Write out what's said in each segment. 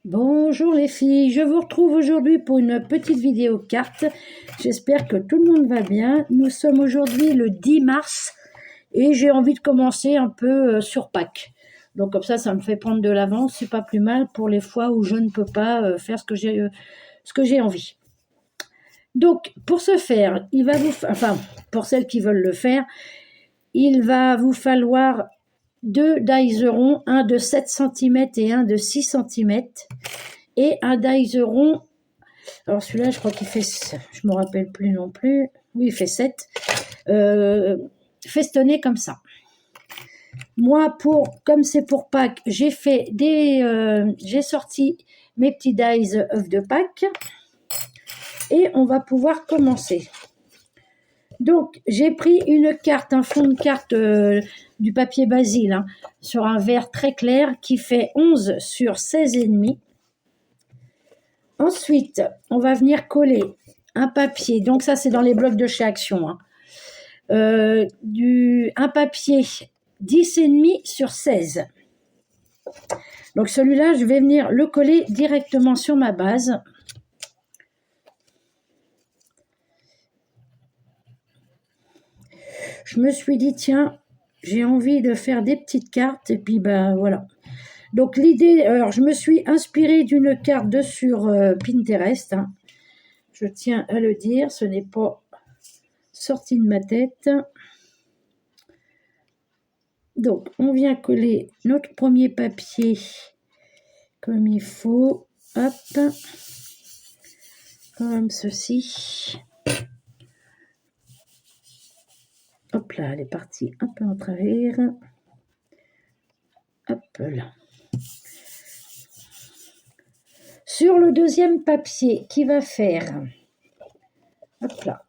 Bonjour les filles, je vous retrouve aujourd'hui pour une petite vidéo carte. J'espère que tout le monde va bien. Nous sommes aujourd'hui le 10 mars et j'ai envie de commencer un peu sur Pâques. Donc comme ça me fait prendre de l'avance, c'est pas plus mal pour les fois où je ne peux pas faire ce que j'ai envie. Donc pour ce faire, pour celles qui veulent le faire, il va vous falloir deux dies ronds, un de 7 cm et un de 6 cm. Et un dies rond, alors celui-là je crois qu'il fait, je me rappelle plus non plus, oui il fait 7, festonné comme ça. Moi, comme c'est pour Pâques, j'ai sorti mes petits dies œufs de Pâques et on va pouvoir commencer. Donc j'ai pris une carte, un fond de carte du papier Basile, hein, sur un verre très clair qui fait 11 sur 16,5. Ensuite, on va venir coller un papier. Donc ça, c'est dans les blocs de chez Action. Hein. Un papier 10,5 sur 16. Donc celui-là, je vais venir le coller directement sur ma base. Je me suis dit, tiens, j'ai envie de faire des petites cartes. Et puis, ben voilà. Donc l'idée, alors je me suis inspirée d'une carte sur Pinterest. Hein. Je tiens à le dire, ce n'est pas sorti de ma tête. Donc, on vient coller notre premier papier comme il faut. Hop. Comme ceci. Hop là, elle est partie un peu en travers. Hop là. Sur le deuxième papier qui va faire, hop là,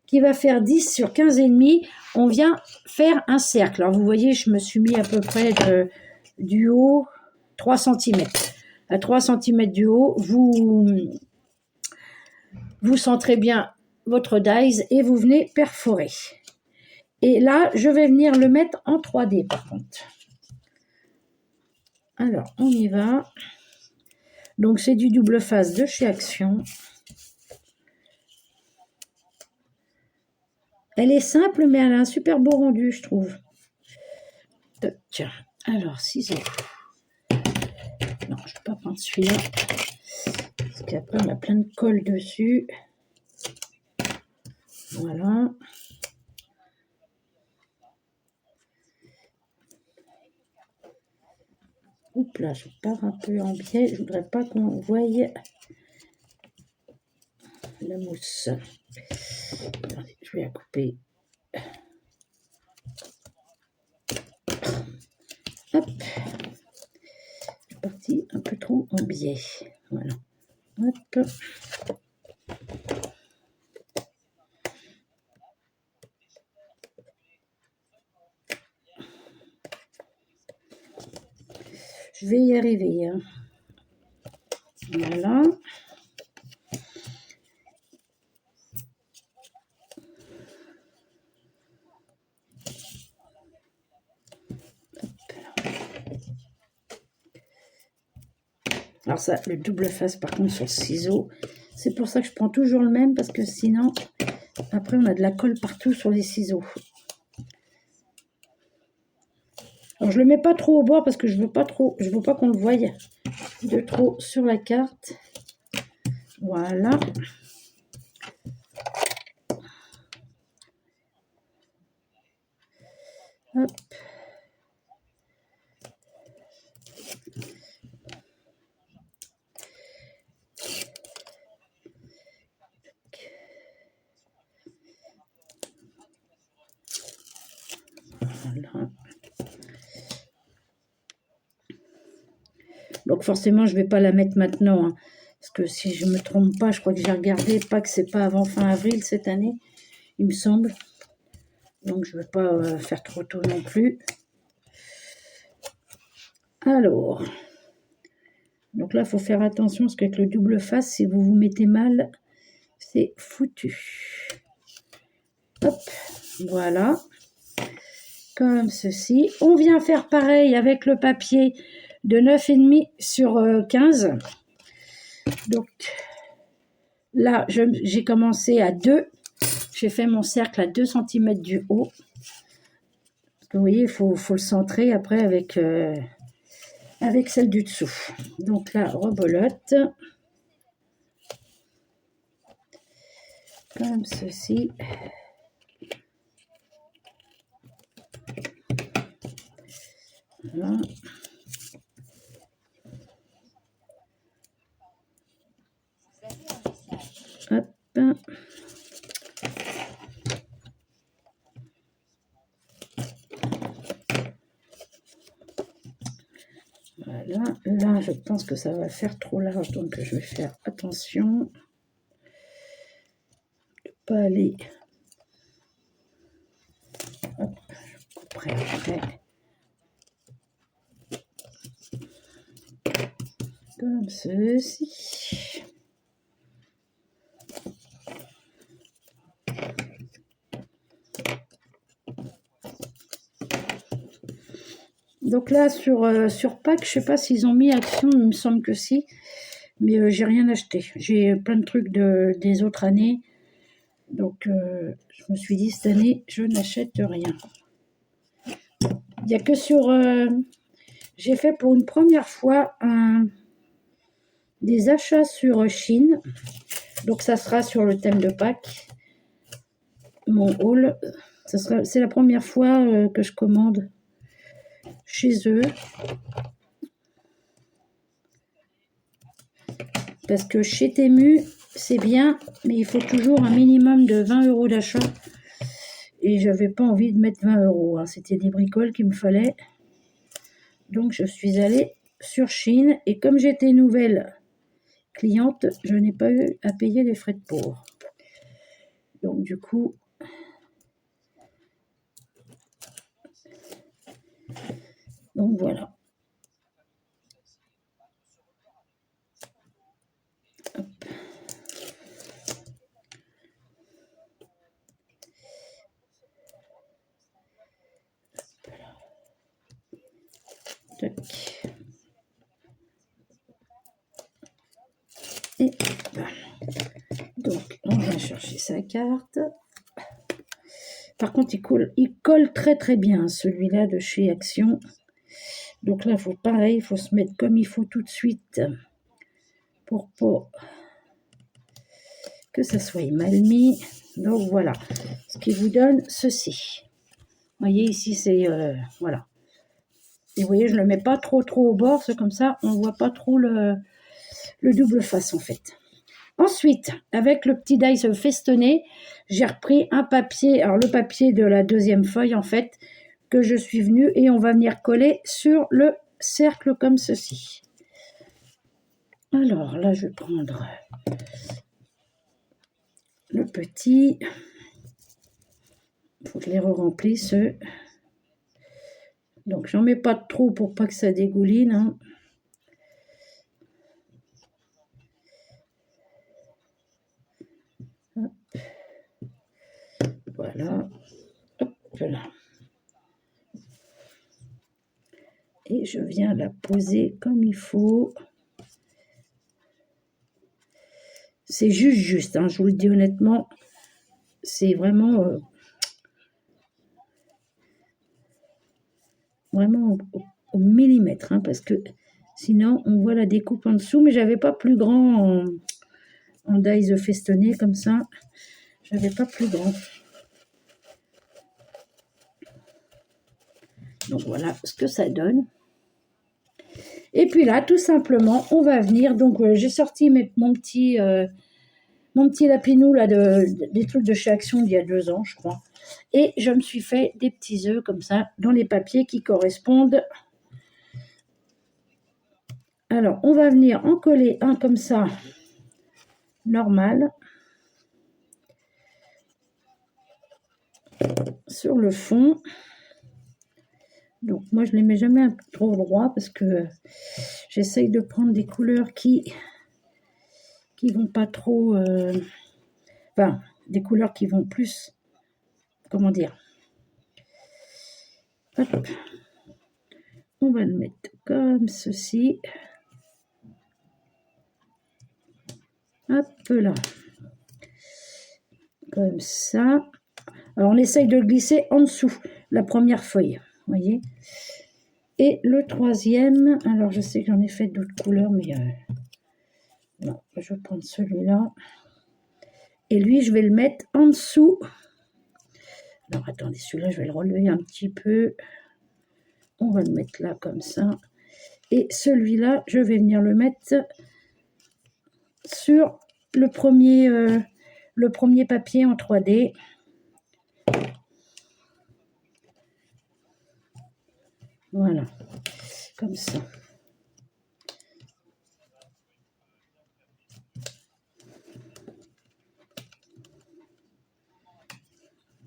qui va faire 10 sur 15,5, on vient faire un cercle. Alors vous voyez, je me suis mis à peu près du haut 3 cm. À 3 cm du haut, vous centrez bien votre dies et vous venez perforer. Et là, je vais venir le mettre en 3D par contre. Alors, on y va. Donc, c'est du double face de chez Action. Elle est simple, mais elle a un super beau rendu, je trouve. Tiens, alors, ciseaux. Non, je ne peux pas prendre celui-là. Parce qu'après, on a plein de colle dessus. Voilà. Oups là, je pars un peu en biais. Je ne voudrais pas qu'on voie la mousse. Attendez, je vais la couper. Hop. Je suis partie un peu trop en biais. Voilà. Hop. Je vais y arriver. Hein. Voilà. Alors ça, le double face par contre sur le ciseau, c'est pour ça que je prends toujours le même parce que sinon, après on a de la colle partout sur les ciseaux. Alors je le mets pas trop au bord parce que je veux pas qu'on le voie de trop sur la carte. Voilà. Hop. Voilà. Donc forcément, je ne vais pas la mettre maintenant. Hein, parce que si je ne me trompe pas, je crois que j'ai regardé, pas que c'est pas avant fin avril cette année, il me semble. Donc je ne vais pas faire trop tôt non plus. Alors, donc là, il faut faire attention parce qu'avec le double face, si vous vous mettez mal, c'est foutu. Hop, voilà. Comme ceci. On vient faire pareil avec le papier de 9,5 sur 15. Donc là, j'ai commencé à 2. J'ai fait mon cercle à 2 cm du haut. Vous voyez, il faut le centrer après avec celle du dessous. Donc là, rebolote. Comme ceci. Voilà. Hop. Voilà, là je pense que ça va faire trop large, donc je vais faire attention de ne pas aller. Hop, je couperai après. Comme ceci. Donc là, sur Pâques, je ne sais pas s'ils ont mis Action, il me semble que si. Mais j'ai rien acheté. J'ai plein de trucs des autres années. Donc, je me suis dit, cette année, je n'achète rien. Il n'y a que sur... j'ai fait pour une première fois des achats sur Chine. Donc, ça sera sur le thème de Pâques. Mon haul. C'est la première fois que je commande chez eux. Parce que chez Temu, c'est bien, mais il faut toujours un minimum de 20 € d'achat. Et j'avais pas envie de mettre 20 €. Hein. C'était des bricoles qu'il me fallait. Donc, je suis allée sur Chine. Et comme j'étais nouvelle cliente, je n'ai pas eu à payer les frais de port. Donc, du coup... Donc, voilà. Hop. Tac. Et voilà. Donc, on va chercher sa carte. Par contre, il colle très très bien, celui-là de chez Action. Donc là, pareil, il faut se mettre comme il faut tout de suite pour pas que ça soit mal mis. Donc voilà, ce qui vous donne ceci. Vous voyez, ici, c'est... voilà. Et vous voyez, je ne le mets pas trop au bord, c'est comme ça, on ne voit pas trop le double face, en fait. Ensuite, avec le petit dice festonné, j'ai repris un papier, alors le papier de la deuxième feuille, en fait, que je suis venue, et on va venir coller sur le cercle comme ceci. Alors, là, je vais prendre le petit. Il faut que je les re-remplisse. Donc, j'en mets pas trop pour pas que ça dégouline. Hein. Hop. Voilà. Hop là. Et je viens la poser comme il faut. C'est juste, hein, je vous le dis honnêtement. C'est vraiment... vraiment au millimètre, hein, parce que sinon on voit la découpe en dessous, mais j'avais pas plus grand en dies festonné comme ça, j'avais pas plus grand. Donc voilà ce que ça donne. Et puis là, tout simplement, on va venir, donc j'ai sorti mon petit lapinou là, des trucs de chez Action d'il y a 2 ans, je crois. Et je me suis fait des petits œufs comme ça, dans les papiers qui correspondent. Alors, on va venir en coller un comme ça, normal, sur le fond. Donc, moi, je ne les mets jamais trop droit parce que j'essaye de prendre des couleurs qui vont pas trop... enfin, des couleurs qui vont plus... Comment dire? Hop. on va le mettre comme ceci. Hop là. Comme ça. Alors, on essaye de glisser en dessous la première feuille. Vous voyez. Et le troisième, alors je sais que j'en ai fait d'autres couleurs, mais non, je vais prendre celui-là. Et lui, je vais le mettre en dessous. Alors, attendez, celui-là, je vais le relever un petit peu. On va le mettre là, comme ça. Et celui-là, je vais venir le mettre sur le premier papier en 3D. Voilà, comme ça.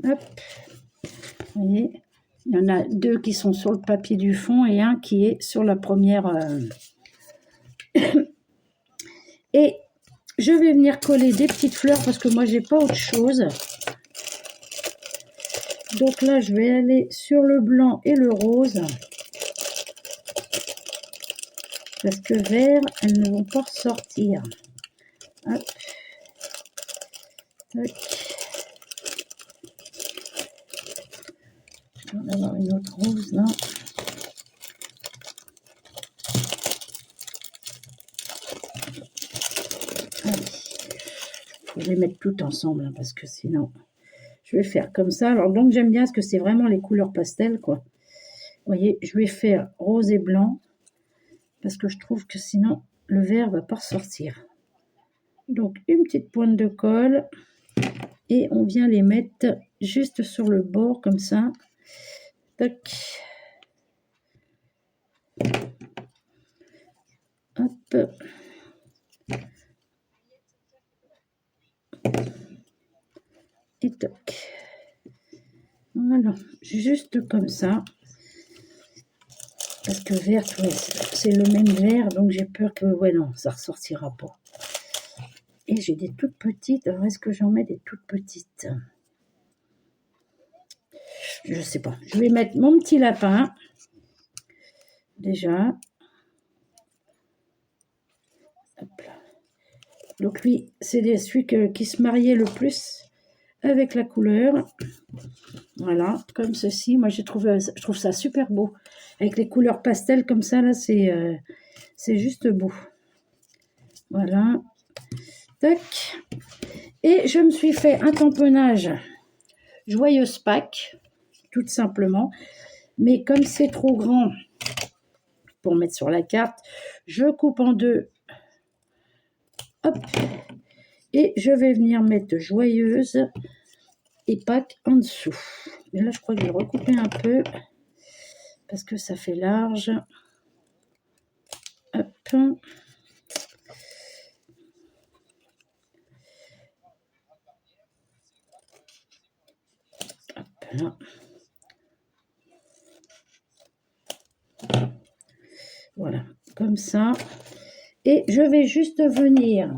Hop, vous voyez, il y en a deux qui sont sur le papier du fond et un qui est sur la première. Et je vais venir coller des petites fleurs parce que moi, j'ai pas autre chose. Donc là, je vais aller sur le blanc et le rose. Parce que vert, elles ne vont pas ressortir. Hop. Tac. On va avoir une autre rose là. Allez. Je vais les mettre toutes ensemble hein, parce que sinon, je vais faire comme ça. Alors donc j'aime bien parce que c'est vraiment les couleurs pastel quoi. Vous voyez, je vais faire rose et blanc parce que je trouve que sinon le vert va pas ressortir. Donc une petite pointe de colle et on vient les mettre juste sur le bord comme ça. Tac. Hop. Et toc. Voilà, juste comme ça. Parce que vert, ouais, c'est le même vert, donc j'ai peur que, ouais, non, ça ressortira pas. Et j'ai des toutes petites. Alors, est-ce que j'en mets des toutes petites? Je sais pas. Je vais mettre mon petit lapin. Déjà. Hop là. Donc, lui, c'est celui qui se mariait le plus avec la couleur. Voilà, comme ceci. Moi, je trouve ça super beau. Avec les couleurs pastel comme ça, là, c'est juste beau. Voilà. Tac. Et je me suis fait un tamponnage Joyeuse Pâques, tout simplement. Mais comme c'est trop grand pour mettre sur la carte, je coupe en deux. Hop. Et je vais venir mettre Joyeuse et Pâques en dessous. Mais là, je crois que je vais recouper un peu parce que ça fait large. Hop. Hop là. Voilà, comme ça. Et je vais juste venir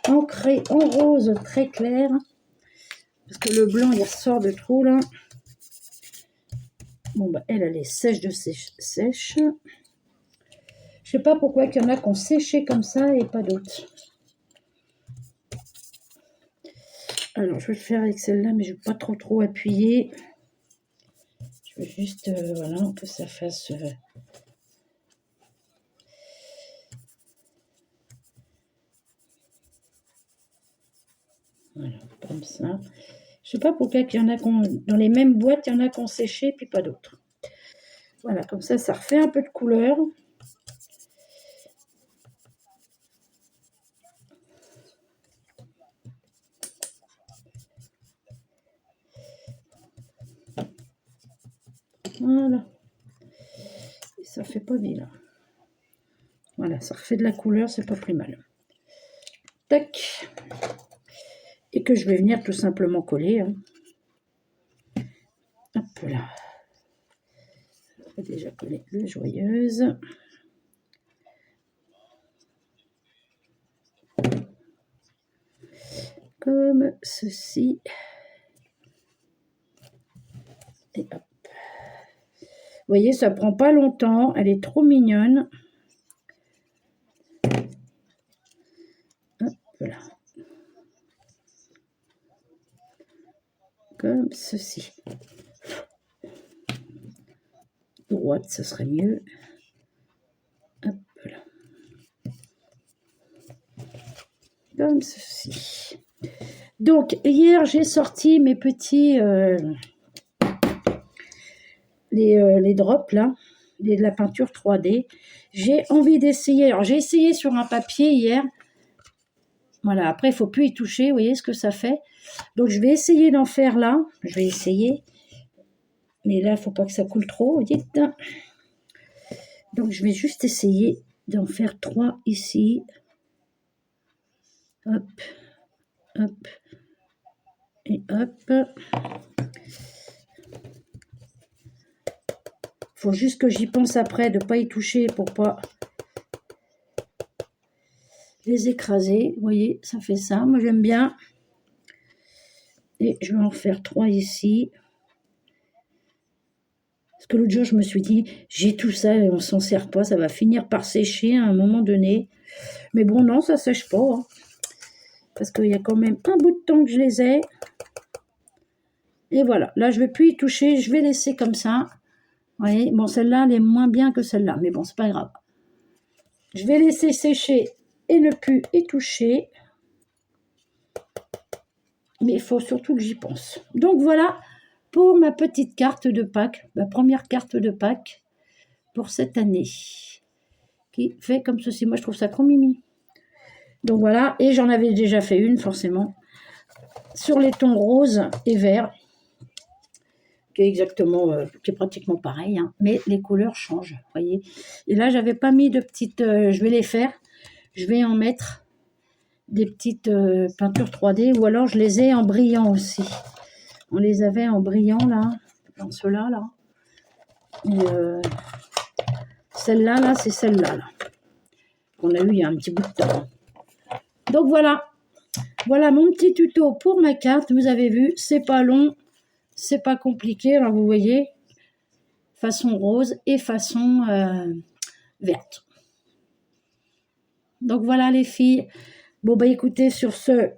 ancrer en rose très clair. Parce que le blanc, il ressort de trop là. Bon, bah, elle est sèche de sèche. Je sais pas pourquoi il y en a qui ont séché comme ça et pas d'autres. Alors, je vais le faire avec celle-là, mais je ne vais pas trop appuyer. Je veux juste, voilà, que ça fasse... Voilà, comme ça. Je sais pas pourquoi il y en a dans les mêmes boîtes, il y en a qui ont séché, puis pas d'autres. Voilà, comme ça refait un peu de couleur. Voilà. Et ça fait pas vilain. Voilà, ça refait de la couleur, c'est pas plus mal. Tac. Et que je vais venir tout simplement coller. Hein. Hop là. On va déjà coller le Joyeuse. Comme ceci. Et hop. voyez, ça prend pas longtemps. Elle est trop mignonne. Hop, voilà. Comme ceci. Droite, ce serait mieux. Hop, voilà. Comme ceci. Donc, hier, j'ai sorti mes petits... les drops, là. De la peinture 3D. J'ai envie d'essayer. Alors, j'ai essayé sur un papier hier. Voilà, après, il ne faut plus y toucher. Vous voyez ce que ça fait? Donc, je vais essayer d'en faire là. Je vais essayer. Mais là, il ne faut pas que ça coule trop. Vous voyez? Donc, je vais juste essayer d'en faire 3 ici. Hop, hop, et hop. Faut juste que j'y pense après, de ne pas y toucher pour pas les écraser. Vous voyez, ça fait ça. Moi, j'aime bien. Et je vais en faire 3 ici. Parce que l'autre jour, je me suis dit, j'ai tout ça et on ne s'en sert pas. Ça va finir par sécher à un moment donné. Mais bon, non, ça ne sèche pas. Hein. Parce qu'il y a quand même un bout de temps que je les ai. Et voilà. Là, je ne vais plus y toucher. Je vais laisser comme ça. Vous voyez, bon, celle-là, elle est moins bien que celle-là. Mais bon, c'est pas grave. Je vais laisser sécher et ne plus y toucher. Mais il faut surtout que j'y pense. Donc, voilà pour ma petite carte de Pâques. Ma première carte de Pâques pour cette année. Qui fait comme ceci. Moi, je trouve ça trop mimi. Donc, voilà. Et j'en avais déjà fait une, forcément. Sur les tons roses et verts. Qui est exactement, qui est pratiquement pareil, hein, mais les couleurs changent, voyez. Et là, j'avais pas mis de petites, je vais les faire, je vais en mettre des petites peintures 3D, ou alors je les ai en brillant aussi. On les avait en brillant, là, dans ceux-là, là. Et celle-là, là, c'est celle-là, là, qu'on a eu il y a un petit bout de temps. Donc, voilà. Voilà mon petit tuto pour ma carte. Vous avez vu, c'est pas long. C'est pas compliqué, alors vous voyez, façon rose et façon verte. Donc voilà les filles. Bon bah écoutez, sur ce,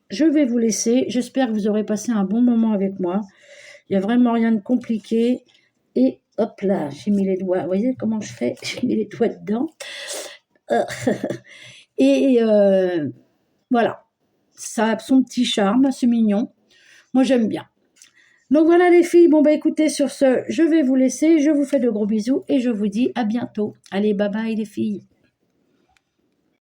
je vais vous laisser. J'espère que vous aurez passé un bon moment avec moi. Il n'y a vraiment rien de compliqué. Et hop là, j'ai mis les doigts. Vous voyez comment je fais? J'ai mis les doigts dedans. Et voilà, ça a son petit charme, c'est mignon. Moi j'aime bien. Donc voilà les filles, bon bah écoutez, sur ce, je vais vous laisser, je vous fais de gros bisous et je vous dis à bientôt. Allez, bye bye les filles.